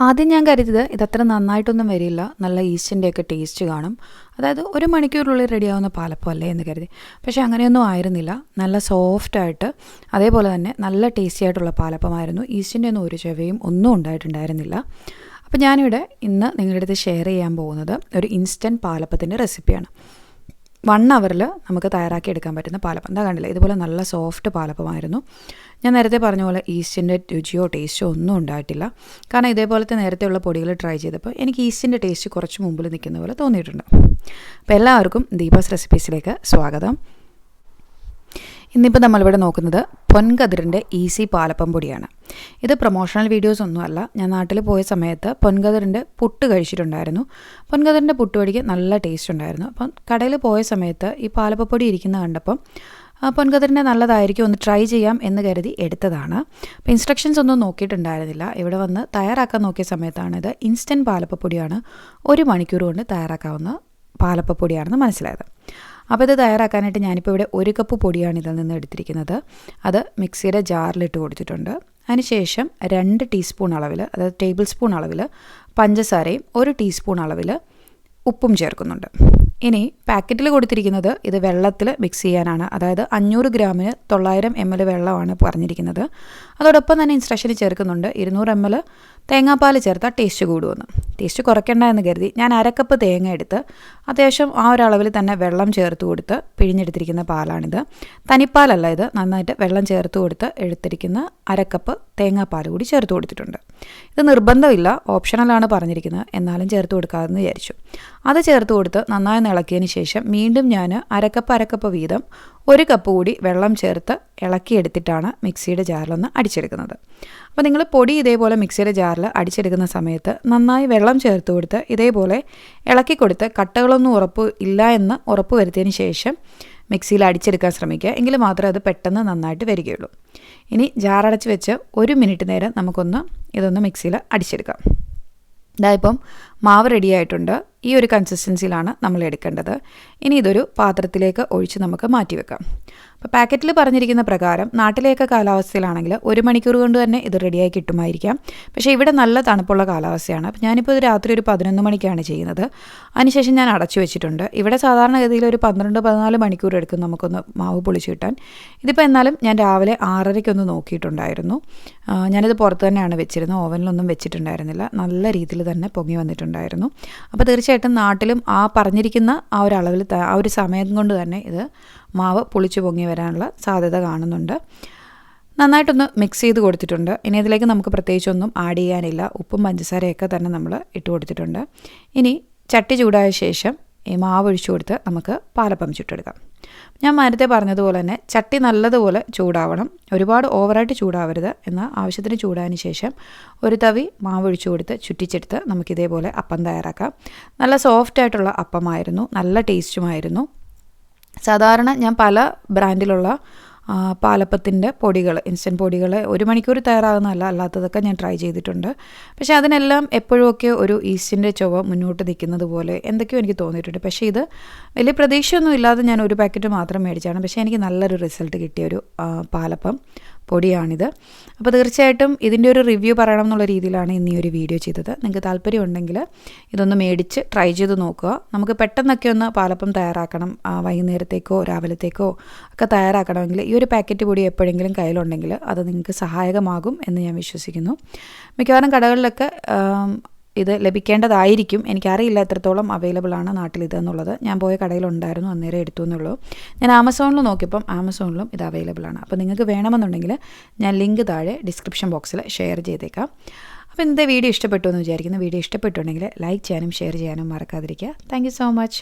ആദ്യം ഞാൻ കരുതിയത് ഇതത്ര നന്നായിട്ടൊന്നും വരില്ല, നല്ല ഈസ്റ്റിൻ്റെയൊക്കെ ടേസ്റ്റ് കാണും, അതായത് 1 മണിക്കൂറിനുള്ളിൽ റെഡിയാവുന്ന പാലപ്പം അല്ലേ എന്ന് കരുതി. പക്ഷേ അങ്ങനെയൊന്നും ആയിരുന്നില്ല. നല്ല സോഫ്റ്റായിട്ട് അതേപോലെ തന്നെ നല്ല ടേസ്റ്റി ആയിട്ടുള്ള പാലപ്പമായിരുന്നു. ഈസ്റ്റിൻ്റെ ഒന്നും ഒരു ചവയും ഒന്നും ഉണ്ടായിട്ടുണ്ടായിരുന്നില്ല. അപ്പോൾ ഞാനിവിടെ ഇന്ന് നിങ്ങളുടെ അടുത്ത് ഷെയർ ചെയ്യാൻ പോകുന്നത് ഒരു ഇൻസ്റ്റൻറ്റ് പാലപ്പത്തിൻ്റെ റെസിപ്പിയാണ്. 1 അവറിൽ നമുക്ക് തയ്യാറാക്കി എടുക്കാൻ പറ്റുന്ന പാലപ്പം. എന്താ കണ്ടില്ല, ഇതുപോലെ നല്ല സോഫ്റ്റ് പാലപ്പമായിരുന്നു. ഞാൻ നേരത്തെ പറഞ്ഞ പോലെ ഈസ്റ്റിൻ്റെ രുചിയോ ടേസ്റ്റോ ഒന്നും ഉണ്ടായിട്ടില്ല. കാരണം ഇതേപോലത്തെ നേരത്തെയുള്ള പൊടികൾ ട്രൈ ചെയ്തപ്പോൾ എനിക്ക് ഈസ്റ്റിൻ്റെ ടേസ്റ്റ് കുറച്ച് മുമ്പിൽ നിൽക്കുന്ന പോലെ തോന്നിയിട്ടുണ്ട്. അപ്പോൾ എല്ലാവർക്കും ദീപാസ് റെസിപ്പീസിലേക്ക് സ്വാഗതം. ഇന്നിപ്പോൾ നമ്മളിവിടെ നോക്കുന്നത് പൊൻകതിറിൻ്റെ ഈസി പാലപ്പം പൊടിയാണ്. ഇത് പ്രൊമോഷണൽ വീഡിയോസ് ഒന്നുമല്ല. ഞാൻ നാട്ടിൽ പോയ സമയത്ത് പൊൻകതിറിൻ്റെ പുട്ട് കഴിച്ചിട്ടുണ്ടായിരുന്നു. പൊൻകതിറിൻ്റെ പുട്ടുപൊടിക്ക് നല്ല ടേസ്റ്റ് ഉണ്ടായിരുന്നു. അപ്പം കടയിൽ പോയ സമയത്ത് ഈ പാലപ്പപ്പൊടി ഇരിക്കുന്ന കണ്ടപ്പം പൊൻകതിറിൻ്റെ നല്ലതായിരിക്കും, ഒന്ന് ട്രൈ ചെയ്യാം എന്ന് കരുതി എടുത്തതാണ്. അപ്പോൾ ഇൻസ്ട്രക്ഷൻസ് ഒന്നും നോക്കിയിട്ടുണ്ടായിരുന്നില്ല. ഇവിടെ വന്ന് തയ്യാറാക്കാൻ നോക്കിയ സമയത്താണ് ഇത് ഇൻസ്റ്റൻറ്റ് പാലപ്പപ്പൊടിയാണ്, 1 മണിക്കൂർ കൊണ്ട് തയ്യാറാക്കാവുന്ന പാലപ്പപ്പൊടിയാണെന്ന് മനസ്സിലായത്. അപ്പോൾ ഇത് തയ്യാറാക്കാനായിട്ട് ഞാനിപ്പോൾ ഇവിടെ 1 കപ്പ് പൊടിയാണ് ഇതിൽ നിന്ന് എടുത്തിരിക്കുന്നത്. അത് മിക്സിയുടെ ജാറിലിട്ട് കൊടുത്തിട്ടുണ്ട്. അതിനുശേഷം 2 ടീസ്പൂൺ അളവിൽ, അതായത് ടേബിൾ സ്പൂൺ അളവിൽ പഞ്ചസാരയും 1 ടീസ്പൂൺ അളവിൽ ഉപ്പും ചേർക്കുന്നുണ്ട്. ഇനി പാക്കറ്റിൽ കൊടുത്തിരിക്കുന്നത് ഇത് വെള്ളത്തിൽ മിക്സ് ചെയ്യാനാണ്. അതായത് 500 ഗ്രാമിന് 900 ml വെള്ളമാണ് പറഞ്ഞിരിക്കുന്നത്. അതോടൊപ്പം തന്നെ ഇൻസ്ട്രക്ഷനിൽ ചേർക്കുന്നുണ്ട് 200 ml തേങ്ങാപ്പാൽ ചേർത്താൽ ടേസ്റ്റ് കൂടുമെന്ന്. ടേസ്റ്റ് കുറയ്ക്കേണ്ട എന്ന് കരുതി ഞാൻ 1/2 കപ്പ് തേങ്ങ എടുത്ത് അത്യാവശ്യം ആ ഒരളവിൽ തന്നെ വെള്ളം ചേർത്ത് കൊടുത്ത് പിഴിഞ്ഞെടുത്തിരിക്കുന്ന പാലാണിത്. തനിപ്പാലല്ല ഇത്, നന്നായിട്ട് വെള്ളം ചേർത്ത് കൊടുത്ത് എടുത്തിരിക്കുന്ന 1/2 കപ്പ് തേങ്ങാപ്പാൽ കൂടി ചേർത്ത് കൊടുത്തിട്ടുണ്ട്. ഇത് നിർബന്ധമില്ല, ഓപ്ഷണലാണ് പറഞ്ഞിരിക്കുന്നത്, എന്നാലും ചേർത്ത് കൊടുക്കാമെന്ന് വിചാരിച്ചു. അത് ചേർത്ത് കൊടുത്ത് നന്നായി ഇളക്കിയതിന് ശേഷം വീണ്ടും ഞാൻ 1/2 കപ്പ് വീതം 1 കപ്പ് കൂടി വെള്ളം ചേർത്ത് ഇളക്കിയെടുത്തിട്ടാണ് മിക്സിയുടെ ജാറിലൊന്ന് അടിച്ചെടുക്കുന്നത്. അപ്പോൾ നിങ്ങൾ പൊടി ഇതേപോലെ മിക്സിയുടെ ജാറിൽ അടിച്ചെടുക്കുന്ന സമയത്ത് നന്നായി വെള്ളം ചേർത്ത് കൊടുത്ത് ഇതേപോലെ ഇളക്കി കൊടുത്ത് കട്ടകളൊന്നും ഇല്ല എന്ന് ഉറപ്പ് വരുത്തിയതിന് ശേഷം മിക്സിയിൽ അടിച്ചെടുക്കാൻ ശ്രമിക്കുക. എങ്കിൽ മാത്രമേ അത് പെട്ടെന്ന് നന്നായിട്ട് വരികയുള്ളൂ. ഇനി ജാറടച്ച് വെച്ച് 1 മിനിറ്റ് നേരം നമുക്കൊന്ന് ഇതൊന്ന് മിക്സിയിൽ അടിച്ചെടുക്കാം. ഇതായിപ്പം മാവ് റെഡിയായിട്ടുണ്ട്. ഈ ഒരു കൺസിസ്റ്റൻസിയിലാണ് നമ്മൾ എടുക്കേണ്ടത്. ഇനി ഇതൊരു പാത്രത്തിലേക്ക് ഒഴിച്ച് നമുക്ക് മാറ്റി വെക്കാം. അപ്പോൾ പാക്കറ്റിൽ പറഞ്ഞിരിക്കുന്ന പ്രകാരം നാട്ടിലെയൊക്കെ കാലാവസ്ഥയിലാണെങ്കിൽ 1 മണിക്കൂർ കൊണ്ട് തന്നെ ഇത് റെഡിയായി കിട്ടുമായിരിക്കാം. പക്ഷേ ഇവിടെ നല്ല തണുപ്പുള്ള കാലാവസ്ഥയാണ്. അപ്പോൾ ഞാനിപ്പോൾ ഇത് രാത്രി ഒരു 11 മണിക്കാണ് ചെയ്യുന്നത്. അതിനുശേഷം ഞാൻ അടച്ചു വെച്ചിട്ടുണ്ട്. ഇവിടെ സാധാരണഗതിയിൽ ഒരു 12-14 മണിക്കൂർ എടുക്കും നമുക്കൊന്ന് മാവ് പൊളിച്ച് കിട്ടാൻ. ഇതിപ്പോൾ എന്നാലും ഞാൻ രാവിലെ 6:30 നോക്കിയിട്ടുണ്ടായിരുന്നു. ഞാനിത് പുറത്ത് തന്നെയാണ് വെച്ചിരുന്നത്, ഓവനിലൊന്നും വെച്ചിട്ടുണ്ടായിരുന്നില്ല. നല്ല രീതിയിൽ തന്നെ പൊങ്ങി വന്നിട്ടുണ്ടായിരുന്നു. അപ്പോൾ തീർച്ചയായിട്ടും നാട്ടിലും ആ പറഞ്ഞിരിക്കുന്ന ആ ഒരു അളവിൽ ആ ഒരു സമയം കൊണ്ട് തന്നെ ഇത് മാവ് പൊളിച്ചു പൊങ്ങി വരാനുള്ള സാധ്യത കാണുന്നുണ്ട്. നന്നായിട്ടൊന്ന് മിക്സ് ചെയ്ത് കൊടുത്തിട്ടുണ്ട്. ഇനി ഇതിലേക്ക് നമുക്ക് പ്രത്യേകിച്ചൊന്നും ആഡ് ചെയ്യാനില്ല. ഉപ്പും പഞ്ചസാരയൊക്കെ തന്നെ നമ്മൾ ഇട്ട് കൊടുത്തിട്ടുണ്ട്. ഇനി ചട്ടി ചൂടായ ശേഷം ഈ മാവ് ഒഴിച്ചു കൊടുത്ത് നമുക്ക് പാലപ്പം ചുട്ടെടുക്കാം. ഞാൻ നേരത്തെ പറഞ്ഞതുപോലെ തന്നെ ചട്ടി നല്ലതുപോലെ ചൂടാവണം, ഒരുപാട് ഓവറായിട്ട് ചൂടാവരുത്. എന്നാൽ ആവശ്യത്തിന് ചൂടായതിന് ശേഷം ഒരു തവി മാവ് ഒഴിച്ചു കൊടുത്ത് ചുറ്റിച്ചെടുത്ത് നമുക്കിതേപോലെ അപ്പം തയ്യാറാക്കാം. നല്ല സോഫ്റ്റായിട്ടുള്ള അപ്പമായിരുന്നു, നല്ല ടേസ്റ്റുമായിരുന്നു. സാധാരണ ഞാൻ പല ബ്രാൻഡിലുള്ള പാലപ്പത്തിൻ്റെ പൊടികൾ, ഇൻസ്റ്റൻറ്റ് പൊടികൾ 1 മണിക്കൂർ തയ്യാറാകുന്നതല്ല, അല്ലാത്തതൊക്കെ ഞാൻ ട്രൈ ചെയ്തിട്ടുണ്ട്. പക്ഷേ അതിനെല്ലാം എപ്പോഴുമൊക്കെ ഒരു ഈസ്റ്റിൻ്റെ ചുവ മുന്നോട്ട് നിൽക്കുന്നത് പോലെ എന്തൊക്കെയോ എനിക്ക് തോന്നിയിട്ടുണ്ട്. പക്ഷേ ഇത് വലിയ പ്രതീക്ഷയൊന്നും ഇല്ലാതെ ഞാൻ 1 പാക്കറ്റ് മാത്രം മേടിച്ചാണ്. പക്ഷേ എനിക്ക് നല്ലൊരു റിസൾട്ട് കിട്ടിയൊരു പാലപ്പം പൊടിയാണിത്. അപ്പോൾ തീർച്ചയായിട്ടും ഇതിൻ്റെ ഒരു റിവ്യൂ പറയണം എന്നുള്ള രീതിയിലാണ് ഇന്ന് ഈ ഒരു വീഡിയോ ചെയ്തത്. നിങ്ങൾക്ക് താല്പര്യമുണ്ടെങ്കിൽ ഇതൊന്ന് മേടിച്ച് ട്രൈ ചെയ്ത് നോക്കുക. നമുക്ക് പെട്ടെന്നൊക്കെ ഒന്ന് പാലപ്പം തയ്യാറാക്കണം, വൈകുന്നേരത്തേക്കോ രാവിലത്തേക്കോ ഒക്കെ തയ്യാറാക്കണമെങ്കിൽ ഈ ഒരു പാക്കറ്റ് പൊടി എപ്പോഴെങ്കിലും കയ്യിലുണ്ടെങ്കിൽ അത് നിങ്ങൾക്ക് സഹായകമാകും എന്ന് ഞാൻ വിശ്വസിക്കുന്നു. മിക്കവാറും കടകളിലൊക്കെ ഇത് ലഭിക്കേണ്ടതായിരിക്കും. എനിക്കറിയില്ല എത്രത്തോളം അവൈലബിൾ ആണ് നാട്ടിലിത് എന്നുള്ളത്. ഞാൻ പോയ കടയിലുണ്ടായിരുന്നു, അന്നേരം എടുത്തു എന്നുള്ളൂ. ഞാൻ ആമസോണിൽ നോക്കിയപ്പം ആമസോണിലും ഇത് അവൈലബിൾ ആണ്. അപ്പോൾ നിങ്ങൾക്ക് വേണമെന്നുണ്ടെങ്കിൽ ഞാൻ ലിങ്ക് താഴെ ഡിസ്ക്രിപ്ഷൻ ബോക്സിൽ ഷെയർ ചെയ്തേക്കാം. അപ്പോൾ ഇന്നത്തെ വീഡിയോ ഇഷ്ടപ്പെട്ടു എന്ന് വിചാരിക്കുന്നു. വീഡിയോ ഇഷ്ടപ്പെട്ടുണ്ടെങ്കിൽ ലൈക്ക് ചെയ്യാനും ഷെയർ ചെയ്യാനും മറക്കാതിരിക്കുക. Thank you so much.